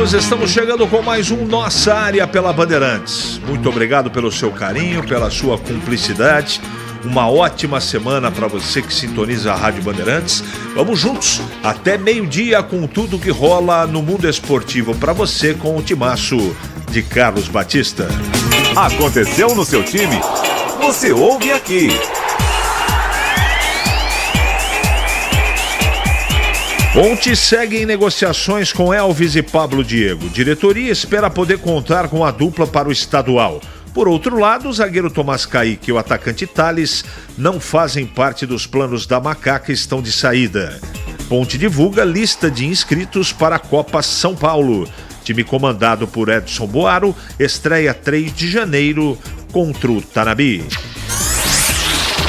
amigos, estamos chegando com mais um Nossa Área pela Bandeirantes. Muito obrigado pelo seu carinho, pela sua cumplicidade. Uma ótima semana para você que sintoniza a Rádio Bandeirantes. Vamos juntos até meio-dia com tudo que rola no mundo esportivo para você com o timaço de Carlos Batista. Aconteceu no seu time? Você ouve aqui. Ponte segue em negociações com Elvis e Pablo Diego. Diretoria espera poder contar com a dupla para o estadual. Por outro lado, o zagueiro Tomás Caíque e o atacante Thales não fazem parte dos planos da Macaca e estão de saída. Ponte divulga lista de inscritos para a Copa São Paulo. Time comandado por Edson Boaro estreia 3 de janeiro contra o Tanabi.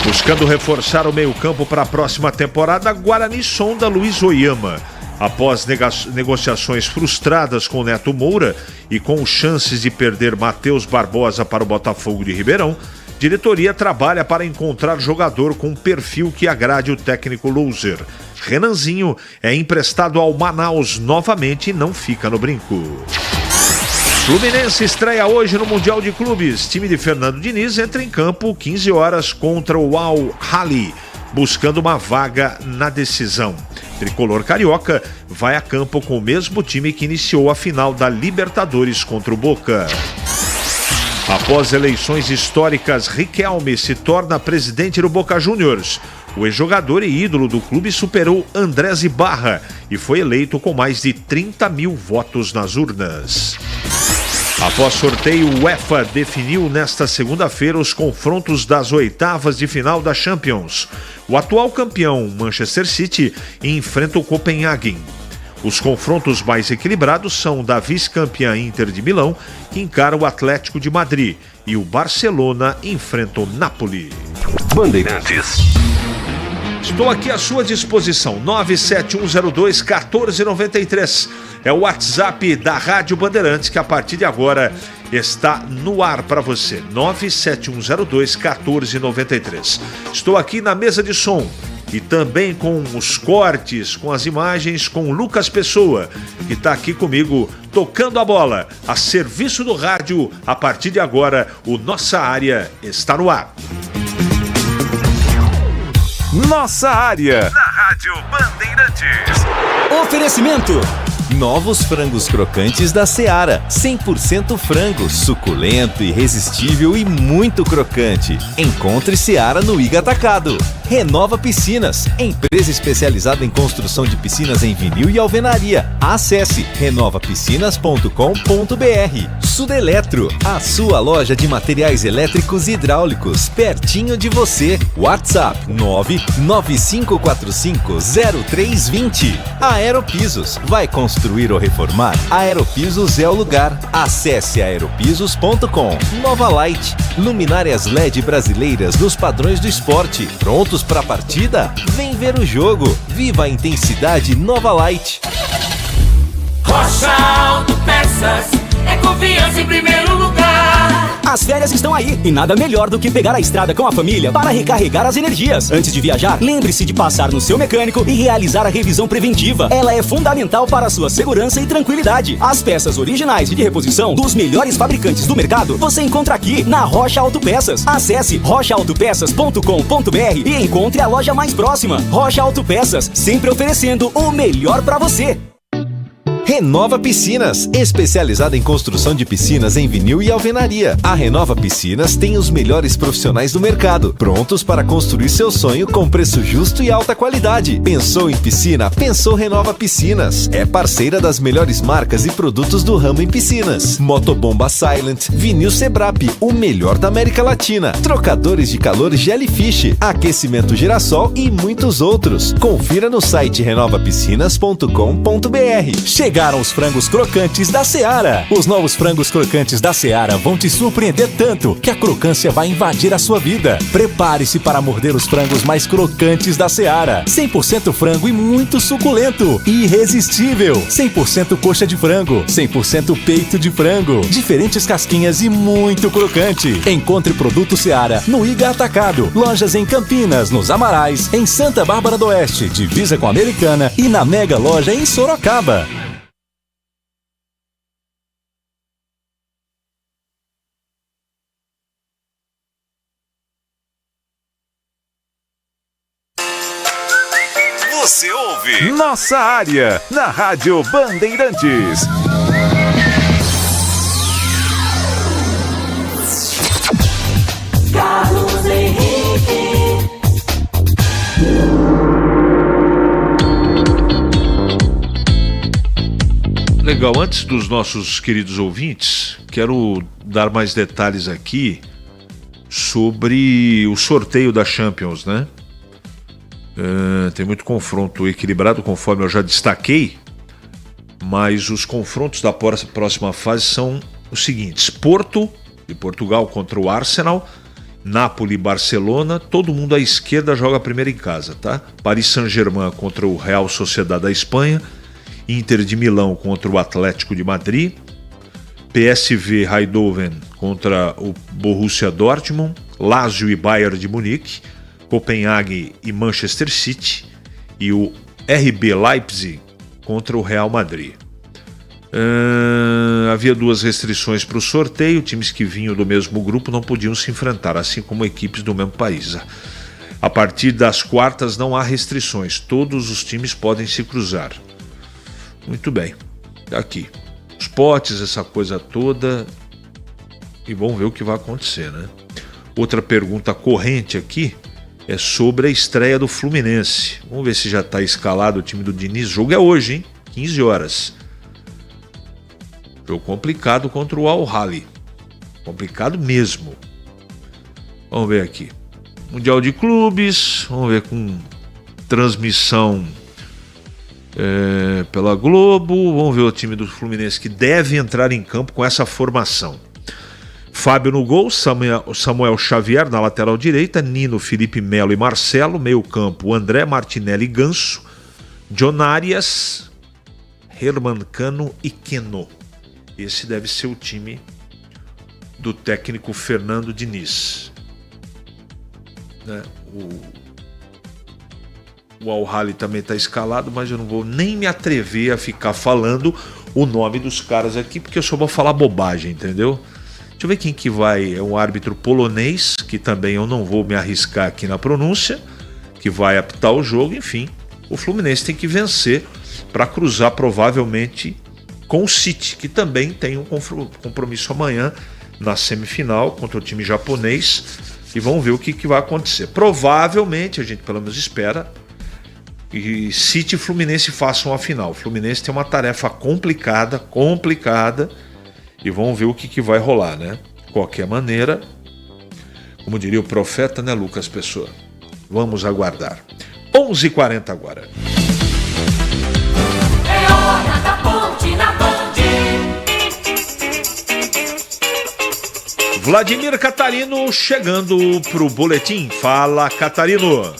Buscando reforçar o meio-campo para a próxima temporada, Guarani sonda Luiz Oyama. Após negociações frustradas com Neto Moura e com chances de perder Matheus Barbosa para o Botafogo de Ribeirão, diretoria trabalha para encontrar jogador com perfil que agrade o técnico loser. Renanzinho é emprestado ao Manaus novamente e não fica no brinco. Fluminense estreia hoje no Mundial de Clubes. Time de Fernando Diniz entra em campo 15 horas contra o Al-Ahly, buscando uma vaga na decisão. Tricolor carioca vai a campo com o mesmo time que iniciou a final da Libertadores contra o Boca. Após eleições históricas, Riquelme se torna presidente do Boca Juniors. O ex-jogador e ídolo do clube superou Andrés Ibarra e foi eleito com mais de 30 mil votos nas urnas. Após sorteio, o UEFA definiu nesta segunda-feira os confrontos das oitavas de final da Champions. O atual campeão, Manchester City, enfrenta o Copenhagen. Os confrontos mais equilibrados são da vice-campeã Inter de Milão, que encara o Atlético de Madrid, e o Barcelona enfrenta o Napoli. Bandeirantes. Estou aqui à sua disposição, 97102-1493. É o WhatsApp da Rádio Bandeirantes, que a partir de agora está no ar para você, 97102-1493. Estou aqui na mesa de som e também com os cortes, com as imagens, com o Lucas Pessoa, que está aqui comigo tocando a bola, a serviço do rádio. A partir de agora, o Nossa Área está no ar. Nossa Área, na Rádio Bandeirantes. Oferecimento: novos frangos crocantes da Seara. 100% frango, suculento, irresistível e muito crocante. Encontre Seara no Iga Atacado. Renova Piscinas, empresa especializada em construção de piscinas em vinil e alvenaria. Acesse renovapiscinas.com.br. Sudeletro, a sua loja de materiais elétricos e hidráulicos, pertinho de você. WhatsApp 995450320. Aeropisos, vai construir ou reformar? Aeropisos é o lugar. Acesse aeropisos.com. Nova Light, luminárias LED brasileiras nos padrões do esporte. Prontos para a partida? Vem ver o jogo. Viva a intensidade Nova Light. Rocha Autopeças, é confiança em primeiro lugar. As férias estão aí e nada melhor do que pegar a estrada com a família para recarregar as energias. Antes de viajar, lembre-se de passar no seu mecânico e realizar a revisão preventiva. Ela é fundamental para a sua segurança e tranquilidade. As peças originais e de reposição dos melhores fabricantes do mercado você encontra aqui na Rocha Autopeças. Acesse rochaautopeças.com.br e encontre a loja mais próxima. Rocha Autopeças, sempre oferecendo o melhor para você. Renova Piscinas, especializada em construção de piscinas em vinil e alvenaria. A Renova Piscinas tem os melhores profissionais do mercado, prontos para construir seu sonho com preço justo e alta qualidade. Pensou em piscina? Pensou Renova Piscinas. É parceira das melhores marcas e produtos do ramo em piscinas. Motobomba Silent, Vinil Sebrap, o melhor da América Latina. Trocadores de calor Jellyfish, aquecimento Girassol e muitos outros. Confira no site renovapiscinas.com.br. Chegaram os frangos crocantes da Seara. Os novos frangos crocantes da Seara vão te surpreender tanto que a crocância vai invadir a sua vida. Prepare-se para morder os frangos mais crocantes da Seara. 100% frango e muito suculento. Irresistível. 100% coxa de frango. 100% peito de frango. Diferentes casquinhas e muito crocante. Encontre produto Seara no Iga Atacado. Lojas em Campinas, nos Amarais, em Santa Bárbara do Oeste, divisa com a Americana, e na Mega Loja em Sorocaba. Você ouve Nossa Área, na Rádio Bandeirantes. Carlos Henrique. Legal, antes dos nossos queridos ouvintes, quero dar mais detalhes aqui sobre o sorteio da Champions, né? Tem muito confronto equilibrado, conforme eu já destaquei, mas os confrontos da próxima fase são os seguintes: Porto, de Portugal, contra o Arsenal, Napoli e Barcelona, todo mundo à esquerda joga primeiro em casa, tá? Paris Saint-Germain contra o Real Sociedad da Espanha, Inter de Milão contra o Atlético de Madrid, PSV Eindhoven contra o Borussia Dortmund, Lazio e Bayern de Munique, Copenhague e Manchester City, e o RB Leipzig contra o Real Madrid. Havia duas restrições para o sorteio: times que vinham do mesmo grupo não podiam se enfrentar, assim como equipes do mesmo país. A partir das quartas não há restrições, todos os times podem se cruzar. Muito bem, aqui os potes, essa coisa toda, e vamos ver o que vai acontecer, né? Outra pergunta corrente aqui é sobre a estreia do Fluminense. Vamos ver se já está escalado o time do Diniz. O jogo é hoje, hein? 15 horas. Jogo complicado contra o Al-Ahly. Complicado mesmo. Vamos ver aqui. Mundial de Clubes. Vamos ver com transmissão pela Globo. Vamos ver o time do Fluminense, que deve entrar em campo com essa formação. Fábio no gol, Samuel Xavier na lateral direita, Nino, Felipe Melo e Marcelo, meio campo, André, Martinelli e Ganso, John Arias, Herman Cano e Keno. Esse deve ser o time do técnico Fernando Diniz, né? O Al-Ahly também está escalado, mas eu não vou nem me atrever a ficar falando o nome dos caras aqui, porque eu só vou falar bobagem, entendeu? Deixa eu ver quem que vai. É um árbitro polonês, que também eu não vou me arriscar aqui na pronúncia, que vai apitar o jogo. Enfim, o Fluminense tem que vencer para cruzar provavelmente com o City, que também tem um compromisso amanhã na semifinal contra o time japonês, e vamos ver o que vai acontecer. Provavelmente, a gente pelo menos espera, que City e Fluminense façam a final. O Fluminense tem uma tarefa complicada, e vamos ver o que vai rolar, né? De qualquer maneira, como diria o profeta, né, Lucas Pessoa? Vamos aguardar. 11h40 agora. É hora da Ponte na Band. Vladimir Catarino chegando pro boletim. Fala, Catarino.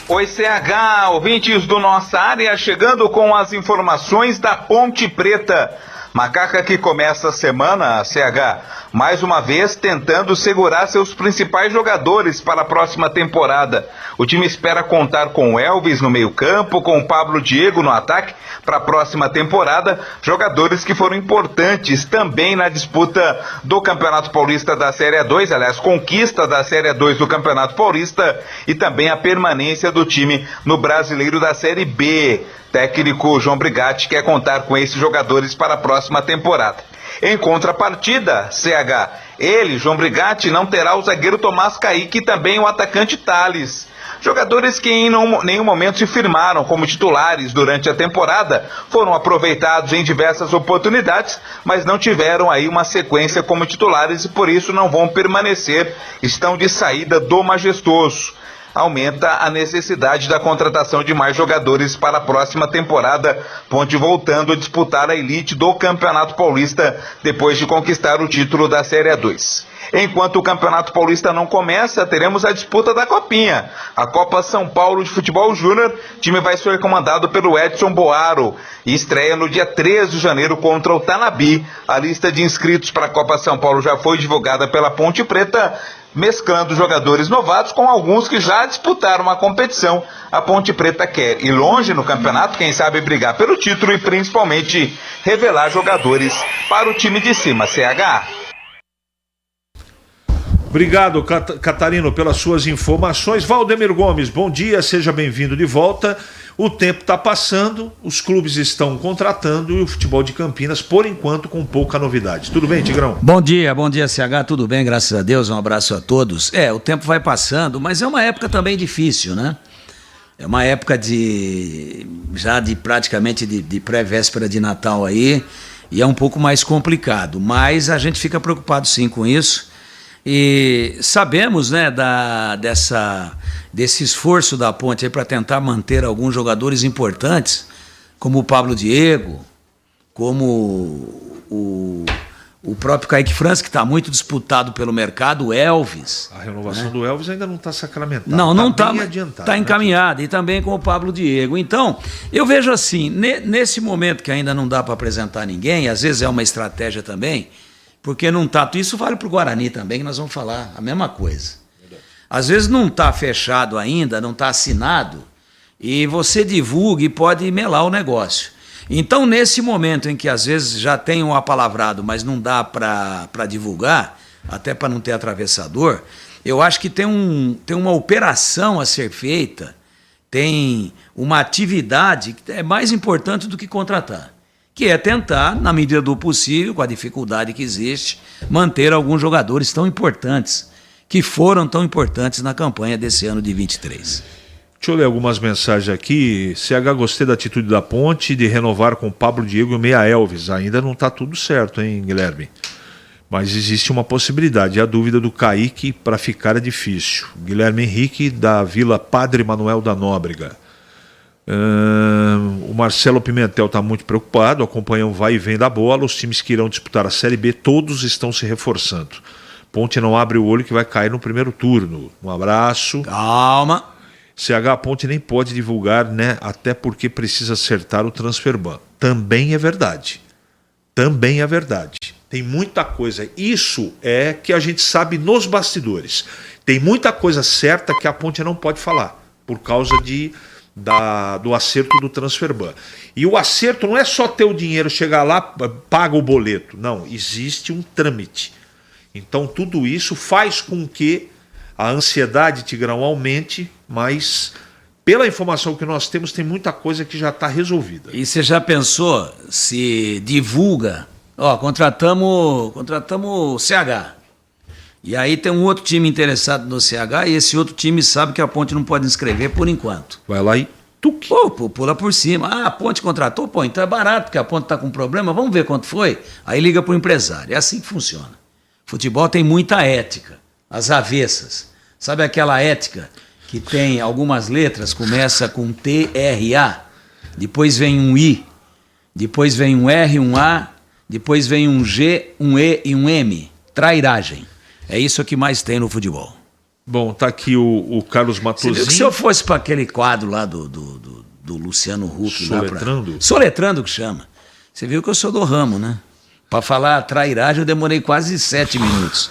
Oi, CH, ouvintes do Nossa Área, chegando com as informações da Ponte Preta. Macaca que começa a semana, CH, mais uma vez tentando segurar seus principais jogadores para a próxima temporada. O time espera contar com o Elvis no meio-campo, com o Pablo Diego no ataque para a próxima temporada, jogadores que foram importantes também na disputa do Campeonato Paulista da Série 2, aliás, conquista da Série 2 do Campeonato Paulista, e também a permanência do time no Brasileiro da Série B. Técnico João Brigatti quer contar com esses jogadores para a próxima temporada. Em contrapartida, CH, ele, João Brigatti, não terá o zagueiro Tomás Kaique e também o atacante Thales. Jogadores que em nenhum momento se firmaram como titulares durante a temporada, foram aproveitados em diversas oportunidades, mas não tiveram aí uma sequência como titulares e por isso não vão permanecer, estão de saída do Majestoso. Aumenta a necessidade da contratação de mais jogadores para a próxima temporada, Ponte voltando a disputar a elite do Campeonato Paulista depois de conquistar o título da Série 2. Enquanto o Campeonato Paulista não começa, teremos a disputa da Copinha. A Copa São Paulo de Futebol Júnior, o time vai ser comandado pelo Edson Boaro e estreia no dia 13 de janeiro contra o Tanabi. A lista de inscritos para a Copa São Paulo já foi divulgada pela Ponte Preta, mesclando jogadores novatos com alguns que já disputaram a competição. A Ponte Preta quer ir longe no campeonato, quem sabe brigar pelo título e principalmente revelar jogadores para o time de cima, CH. Obrigado, Catarino, pelas suas informações. Valdemir Gomes, bom dia, seja bem-vindo de volta. O tempo está passando, os clubes estão contratando e o futebol de Campinas, por enquanto, com pouca novidade. Tudo bem, Tigrão? Bom dia, CH, tudo bem, graças a Deus, um abraço a todos. O tempo vai passando, mas é uma época também difícil, né? É uma época praticamente de pré-véspera de Natal aí, e é um pouco mais complicado, mas a gente fica preocupado sim com isso. E sabemos, né, desse esforço da Ponte para tentar manter alguns jogadores importantes, como o Pablo Diego, como o próprio Kaique França, que está muito disputado pelo mercado, o Elvis. A renovação do Elvis ainda não está sacramentada. Não está adiantada. Está encaminhada, e também com o Pablo Diego. Então, eu vejo assim, nesse momento que ainda não dá para apresentar ninguém, às vezes é uma estratégia também, porque não está. Isso vale para o Guarani também, que nós vamos falar a mesma coisa. Às vezes não está fechado ainda, não está assinado, e você divulga e pode melar o negócio. Então, nesse momento em que às vezes já tem um apalavrado, mas não dá para divulgar, até para não ter atravessador, eu acho que tem uma operação a ser feita, tem uma atividade que é mais importante do que contratar, que é tentar, na medida do possível, com a dificuldade que existe, manter alguns jogadores tão importantes, que foram tão importantes na campanha desse ano de 23. Deixa eu ler algumas mensagens aqui. CH, gostei da atitude da Ponte de renovar com o Pablo Diego e o Meia Elvis. Ainda não está tudo certo, hein, Guilherme? Mas existe uma possibilidade. A dúvida do Kaique para ficar é difícil. Guilherme Henrique, da Vila Padre Manuel da Nóbrega. O Marcelo Pimentel está muito preocupado, acompanha o vai e vem da bola. Os times que irão disputar a Série B, todos estão se reforçando. Ponte não abre o olho que vai cair no primeiro turno. Um abraço. Calma. CH, a Ponte nem pode divulgar, né? Até porque precisa acertar o transfer ban. Também é verdade. Também é verdade. Tem muita coisa. Isso é que a gente sabe nos bastidores. Tem muita coisa certa que a Ponte não pode falar, por causa do acerto do transfer ban. E o acerto não é só ter o dinheiro, chegar lá, paga o boleto. Não, existe um trâmite. Então tudo isso faz com que a ansiedade, Tigrão, aumente, mas pela informação que nós temos, tem muita coisa que já está resolvida. E você já pensou se divulga? Contratamos o CH. E aí tem um outro time interessado no CH e esse outro time sabe que a Ponte não pode inscrever por enquanto. Vai lá e tuque. Pula por cima. A Ponte contratou? Então é barato, porque a Ponte está com problema, vamos ver quanto foi? Aí liga para o empresário. É assim que funciona. Futebol tem muita ética, as avessas. Sabe aquela ética que tem algumas letras, começa com TRA, depois vem um I, depois vem um R, um A, depois vem um G, um E e um M. Trairagem. É isso que mais tem no futebol. Bom, tá aqui o Carlos Matosinho. Você viu que se eu fosse para aquele quadro lá do Luciano Huck... Soletrando? Soletrando que chama. Você viu que eu sou do ramo, né? Para falar trairagem eu demorei quase 7 minutos.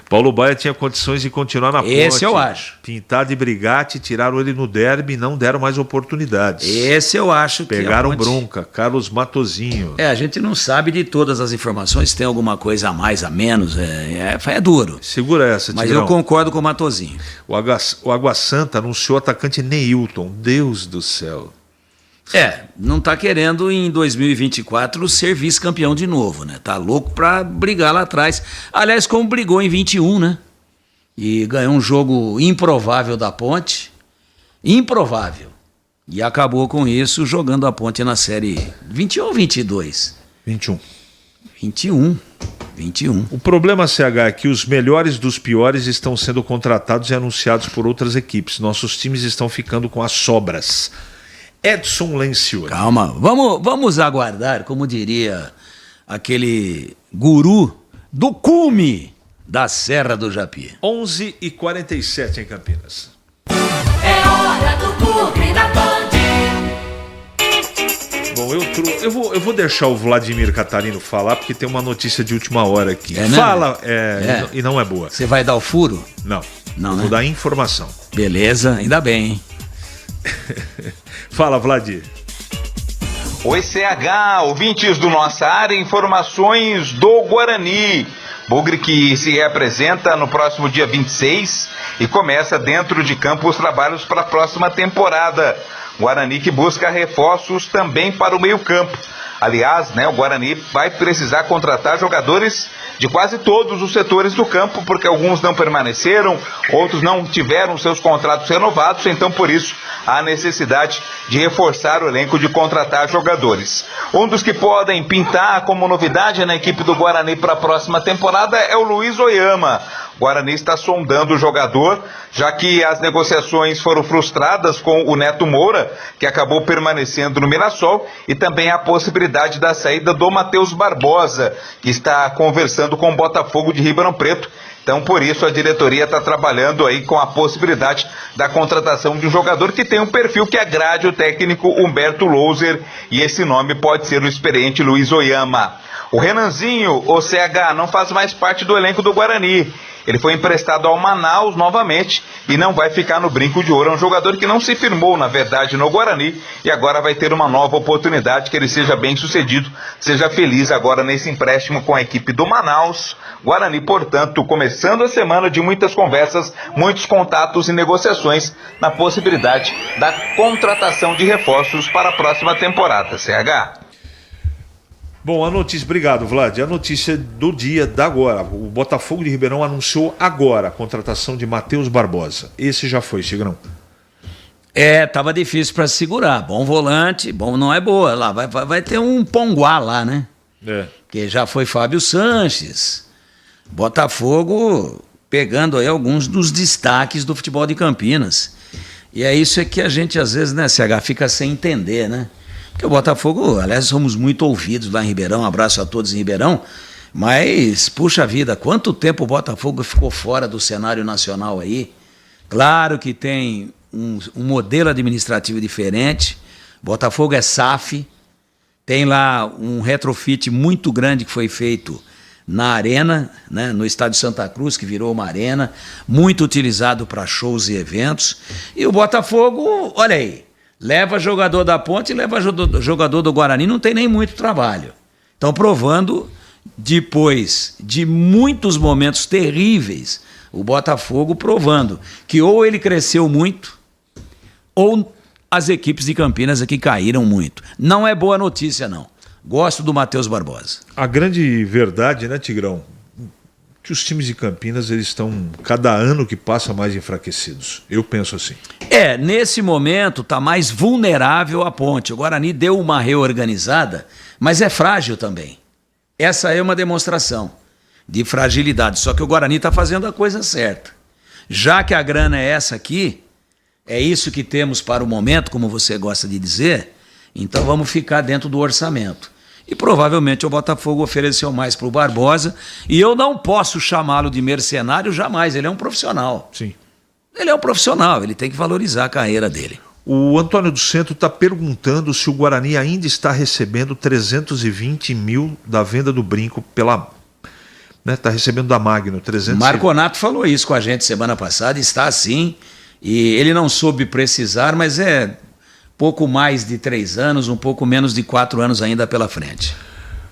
Paulo Baia tinha condições de continuar na Ponte. Esse eu acho. Pintar de brigate, tiraram ele no derby e não deram mais oportunidades. Esse eu acho que pegaram bronca. Carlos Matosinho. A gente não sabe de todas as informações, tem alguma coisa a mais, a menos, é duro. Segura essa, Mas Tigrão. eu concordo com o Matosinho. O Água Santa anunciou o atacante Neilton. Deus do céu. Não tá querendo em 2024 ser vice-campeão de novo, né? Tá louco pra brigar lá atrás. Aliás, como brigou em 21, né? E ganhou um jogo improvável da Ponte. Improvável. E acabou com isso jogando a Ponte na série 21 ou 22? 21. 21. O problema, CH, é que os melhores dos piores estão sendo contratados e anunciados por outras equipes. Nossos times estão ficando com as sobras. Edson Lencioni. Calma, vamos aguardar, como diria aquele guru do cume da Serra do Japi. 11h47 em Campinas. É hora do Bugre da Band. Bom, eu vou deixar o Vladimir Catarino falar, porque tem uma notícia de última hora aqui. Fala, e não é boa. Você vai dar o furo? Não, né? Vou dar informação. Beleza, ainda bem, hein? Fala, Vladir. Oi, CH, ouvintes do Nossa Área, informações do Guarani. Bugre que se reapresenta no próximo dia 26 e começa dentro de campo os trabalhos para a próxima temporada. Guarani que busca reforços também para o meio-campo. Aliás, o Guarani vai precisar contratar jogadores de quase todos os setores do campo, porque alguns não permaneceram, outros não tiveram seus contratos renovados, então por isso há necessidade de reforçar o elenco, de contratar jogadores. Um dos que podem pintar como novidade na equipe do Guarani para a próxima temporada é o Luiz Oyama. O Guarani está sondando o jogador, já que as negociações foram frustradas com o Neto Moura, que acabou permanecendo no Mirassol, e também a possibilidade da saída do Matheus Barbosa, que está conversando com o Botafogo de Ribeirão Preto. Então, por isso, a diretoria está trabalhando aí com a possibilidade da contratação de um jogador que tem um perfil que agrade o técnico Humberto Louser, e esse nome pode ser o experiente Luiz Oyama. O Renanzinho, o CH, não faz mais parte do elenco do Guarani. Ele foi emprestado ao Manaus novamente e não vai ficar no Brinco de Ouro. É um jogador que não se firmou, na verdade, no Guarani, e agora vai ter uma nova oportunidade, que ele seja bem sucedido, seja feliz agora nesse empréstimo com a equipe do Manaus. Guarani, portanto, começando a semana de muitas conversas, muitos contatos e negociações na possibilidade da contratação de reforços para a próxima temporada. CH. Bom, a notícia, obrigado, Vlad. A notícia do dia da agora. O Botafogo de Ribeirão anunciou agora a contratação de Matheus Barbosa. Esse já foi, Tigrão. Tava difícil para segurar. Bom volante, bom não é boa. Lá vai ter um Ponguá lá, né? Que já foi Fábio Sanches. Botafogo pegando aí alguns dos destaques do futebol de Campinas. E é isso que a gente às vezes, CH, fica sem entender, né? Porque o Botafogo, aliás, somos muito ouvidos lá em Ribeirão, um abraço a todos em Ribeirão, mas, puxa vida, quanto tempo o Botafogo ficou fora do cenário nacional aí? Claro que tem um modelo administrativo diferente, Botafogo é SAF, tem lá um retrofit muito grande que foi feito na arena, no estádio Santa Cruz, que virou uma arena, muito utilizado para shows e eventos, e o Botafogo, olha aí, leva jogador da Ponte e leva jogador do Guarani, não tem nem muito trabalho. Estão provando, depois de muitos momentos terríveis, o Botafogo provando que ou ele cresceu muito, ou as equipes de Campinas aqui caíram muito. Não é boa notícia, não. Gosto do Matheus Barbosa. A grande verdade, Tigrão, que os times de Campinas eles estão, cada ano que passa, mais enfraquecidos. Eu penso assim. Nesse momento está mais vulnerável a Ponte. O Guarani deu uma reorganizada, mas é frágil também. Essa é uma demonstração de fragilidade. Só que o Guarani está fazendo a coisa certa. Já que a grana é essa aqui, é isso que temos para o momento, como você gosta de dizer, então vamos ficar dentro do orçamento. E provavelmente o Botafogo ofereceu mais para o Barbosa, e eu não posso chamá-lo de mercenário jamais, ele é um profissional. Sim. Ele é um profissional, ele tem que valorizar a carreira dele. O Antônio do Centro está perguntando se o Guarani ainda está recebendo 320 mil da venda do Brinco pela... Está recebendo da Magno, 300. Marconato falou isso com a gente semana passada, está assim, e ele não soube precisar, mas é pouco mais de 3 anos, um pouco menos de 4 anos ainda pela frente.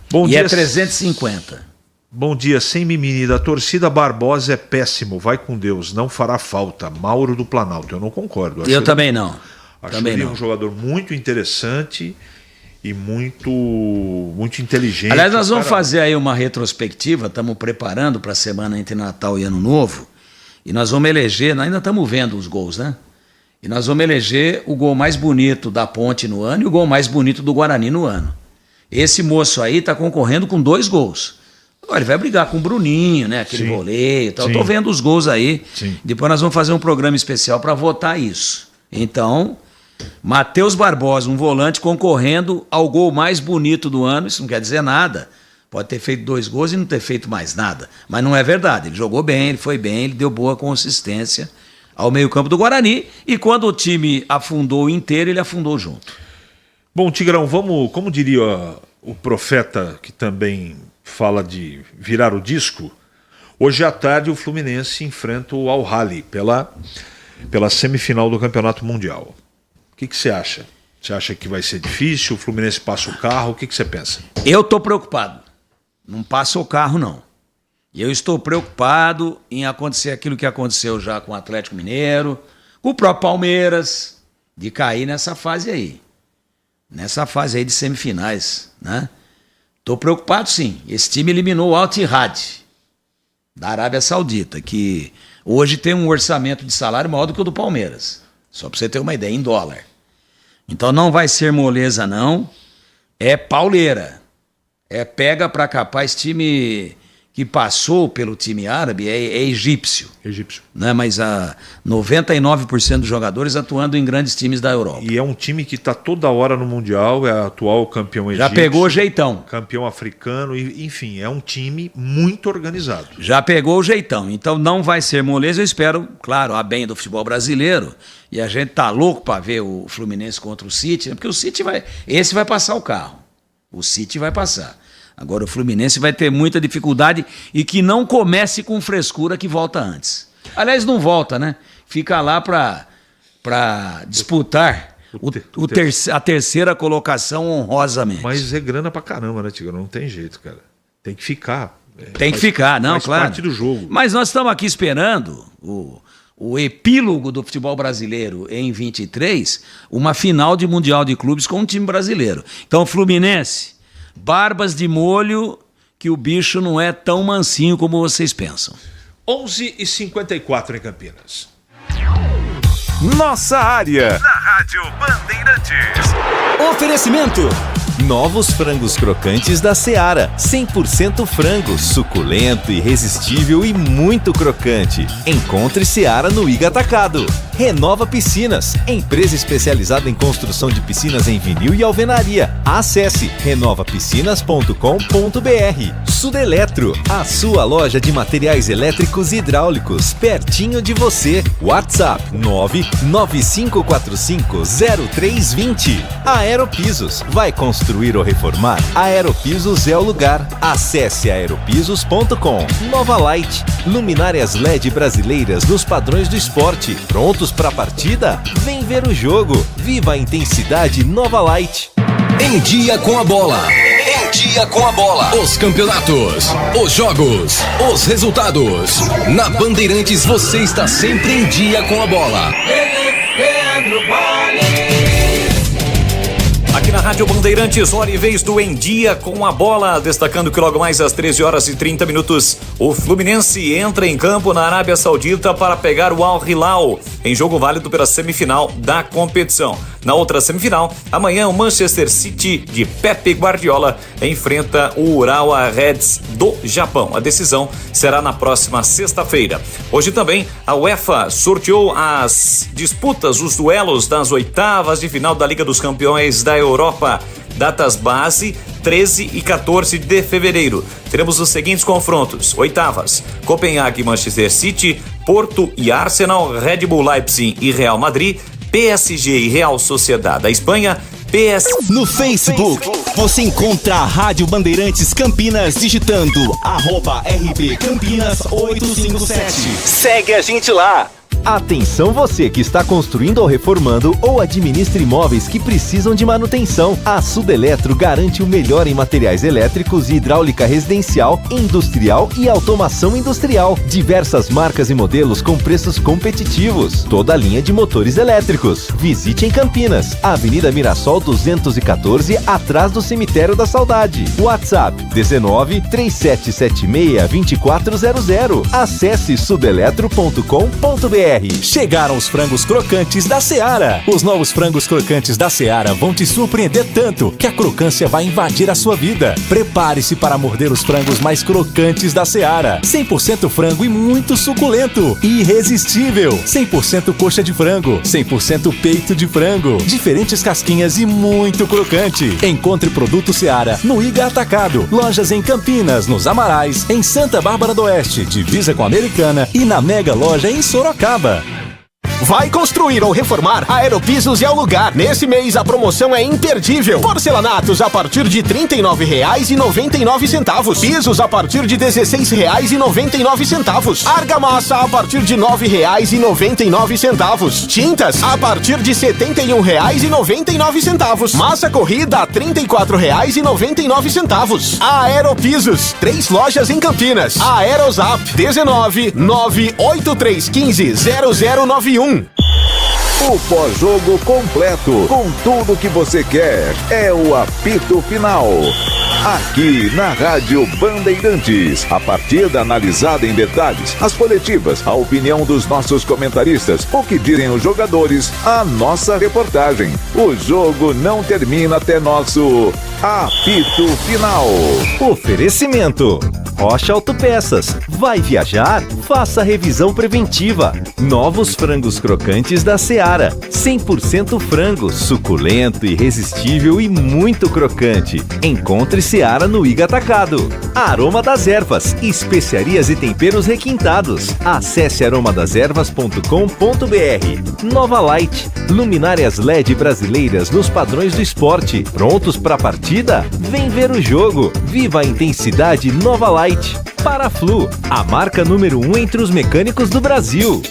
Bom e dia, é 350. Bom dia, sem mimimi da torcida. Barbosa é péssimo, vai com Deus, não fará falta. Mauro do Planalto, eu não concordo. Eu também não. Acho ele um jogador muito interessante e muito inteligente. Aliás, nós vamos fazer aí uma retrospectiva, estamos preparando para a semana entre Natal e Ano Novo, e nós vamos eleger, ainda estamos vendo os gols, né? E nós vamos eleger o gol mais bonito da Ponte no ano e o gol mais bonito do Guarani no ano. Esse moço aí está concorrendo com 2 gols. Agora ele vai brigar com o Bruninho, aquele voleio e tal. Estou vendo os gols aí. Sim. Depois nós vamos fazer um programa especial para votar isso. Então, Matheus Barbosa, um volante concorrendo ao gol mais bonito do ano, isso não quer dizer nada. Pode ter feito 2 gols e não ter feito mais nada. Mas não é verdade. Ele jogou bem, ele foi bem, ele deu boa consistência ao meio-campo do Guarani, e quando o time afundou inteiro, ele afundou junto. Bom, Tigrão, vamos, como diria o profeta que também fala de virar o disco, hoje à tarde o Fluminense enfrenta o Al-Ahly pela semifinal do Campeonato Mundial. O que você acha? Você acha que vai ser difícil? O Fluminense passa o carro? O que você pensa? Eu estou preocupado. Não passa o carro, não. E eu estou preocupado em acontecer aquilo que aconteceu já com o Atlético Mineiro, com o próprio Palmeiras, de cair nessa fase aí. Nessa fase aí de semifinais, né? Estou preocupado sim. Esse time eliminou o Al-Ittihad, da Arábia Saudita, que hoje tem um orçamento de salário maior do que o do Palmeiras. Só para você ter uma ideia, em dólar. Então não vai ser moleza não, é pauleira. É pega para capar. Esse time que passou pelo time árabe é egípcio. Né? Mas 99% dos jogadores atuando em grandes times da Europa. E é um time que está toda hora no Mundial, é atual campeão egípcio. Já pegou o jeitão. Campeão africano, enfim, é um time muito organizado. Já pegou o jeitão, então não vai ser moleza. Eu espero, claro, a bem do futebol brasileiro. E a gente tá louco para ver o Fluminense contra o City, né? Porque o City esse vai passar o carro. O City vai passar. Agora o Fluminense vai ter muita dificuldade e que não comece com frescura que volta antes. Aliás, não volta, né? Fica lá para disputar a terceira colocação honrosamente. Mas é grana pra caramba, né, Tigrão? Não tem jeito, cara. Tem que ficar. Tem que ficar, não, faz claro. parte do jogo. Mas nós estamos aqui esperando o epílogo do futebol brasileiro em 23, uma final de Mundial de Clubes com um time brasileiro. Então, Fluminense, barbas de molho, que o bicho não é tão mansinho como vocês pensam. 11h54 em Campinas. Nossa área. Na Rádio Bandeirantes. Oferecimento. Novos frangos crocantes da Seara. 100% frango, suculento, irresistível e muito crocante. Encontre Seara no Iga Atacado. Renova Piscinas, empresa especializada em construção de piscinas em vinil e alvenaria. Acesse renovapiscinas.com.br. Sudeletro, a sua loja de materiais elétricos e hidráulicos, pertinho de você. WhatsApp 995450320. Aeropisos, vai construir ou reformar? Aeropisos é o lugar. Acesse aeropisos.com. Nova Light, luminárias LED brasileiras nos padrões do esporte. Prontos para a partida? Vem ver o jogo. Viva a intensidade Nova Light. Em dia com a bola. Em dia com a bola. Os campeonatos, os jogos, os resultados. Na Bandeirantes você está sempre em dia com a bola. Aqui na Rádio Bandeirantes, hora e vez do Em Dia com a Bola, destacando que logo mais às 13h30, o Fluminense entra em campo na Arábia Saudita para pegar o Al Hilal, em jogo válido pela semifinal da competição. Na outra semifinal, amanhã o Manchester City de Pep Guardiola enfrenta o Urawa Reds do Japão. A decisão será na próxima sexta-feira. Hoje também a UEFA sorteou as disputas, os duelos das oitavas de final da Liga dos Campeões da Europa. Datas base, 13 e 14 de fevereiro. Teremos os seguintes confrontos. Oitavas, Copenhague e Manchester City, Porto e Arsenal, Red Bull Leipzig e Real Madrid, PSG e Real Sociedade da Espanha, No Facebook, você encontra a Rádio Bandeirantes Campinas digitando @RB Campinas 857. Segue a gente lá! Atenção você que está construindo ou reformando ou administra imóveis que precisam de manutenção. A Sudeletro garante o melhor em materiais elétricos e hidráulica residencial, industrial e automação industrial. Diversas marcas e modelos com preços competitivos. Toda a linha de motores elétricos. Visite em Campinas, Avenida Mirassol 214, atrás do Cemitério da Saudade. WhatsApp 19-3776-2400. Acesse sudeletro.com.br. Chegaram os frangos crocantes da Seara. Os novos frangos crocantes da Seara vão te surpreender tanto que a crocância vai invadir a sua vida. Prepare-se para morder os frangos mais crocantes da Seara. 100% frango e muito suculento. Irresistível. 100% coxa de frango. 100% peito de frango. Diferentes casquinhas e muito crocante. Encontre produto Seara no Iga Atacado. Lojas em Campinas, nos Amarais, em Santa Bárbara do Oeste, divisa com a Americana e na Mega Loja em Sorocaba. Vai construir ou reformar? A Aeropisos é o lugar. Nesse mês a promoção é imperdível. Porcelanatos a partir de R$ 39,99. Pisos a partir de R$ 16,99. Argamassa a partir de R$ 9,99. Tintas a partir de R$ 71,99. Massa corrida a R$ 34,99. A Aeropisos, 3 lojas em Campinas. A Aerozap 19 98315 0091. O pós-jogo completo, com tudo que você quer, é o apito final. Aqui na Rádio Bandeirantes, a partida analisada em detalhes, as coletivas, a opinião dos nossos comentaristas, o que dizem os jogadores, a nossa reportagem. O jogo não termina até nosso apito final. Oferecimento: Rocha Autopeças. Vai viajar? Faça revisão preventiva. Novos frangos crocantes da Seara. 100% frango, suculento, irresistível e muito crocante. Encontre Seara no Iga Atacado. Aroma das Ervas. Especiarias e temperos requintados. Acesse aromadeservas.com.br. Nova Light. Luminárias LED brasileiras nos padrões do esporte. Prontos para a partida? Vem ver o jogo. Viva a intensidade Nova Light. Paraflu, a marca número 1 entre os mecânicos do Brasil.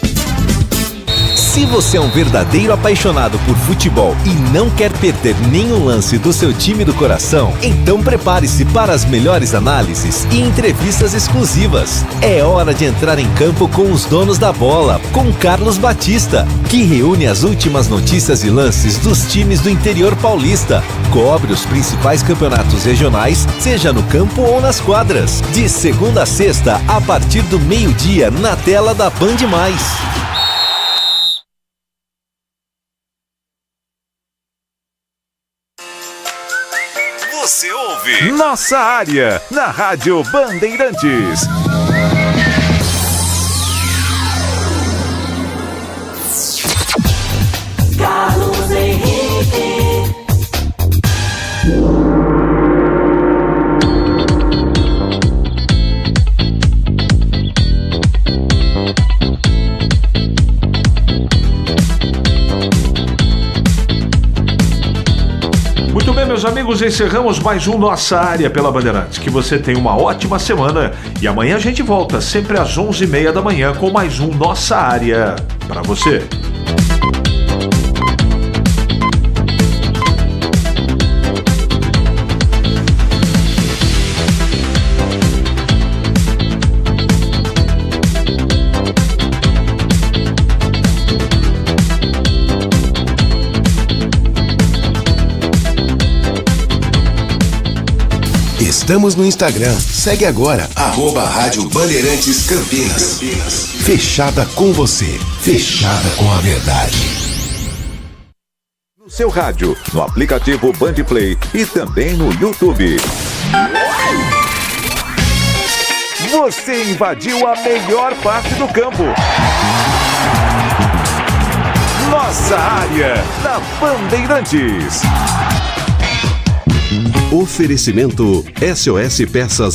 Se você é um verdadeiro apaixonado por futebol e não quer perder nenhum lance do seu time do coração, então prepare-se para as melhores análises e entrevistas exclusivas. É hora de entrar em campo com os donos da bola, com Carlos Batista, que reúne as últimas notícias e lances dos times do interior paulista. Cobre os principais campeonatos regionais, seja no campo ou nas quadras. De segunda a sexta, a partir do meio-dia, na tela da Band+. Você ouve Nossa Área, na Rádio Bandeirantes. Carlos Henrique. Muito bem, meus amigos, encerramos mais um Nossa Área pela Bandeirantes. Que você tenha uma ótima semana e amanhã a gente volta sempre às 11h30 da manhã com mais um Nossa Área para você. Estamos no Instagram. Segue agora, @Rádio Bandeirantes Campinas. Fechada com você. Fechada com a verdade. No seu rádio, no aplicativo Bandplay e também no YouTube. Você invadiu a melhor parte do campo. Nossa Área, na Bandeirantes. Oferecimento SOS Peças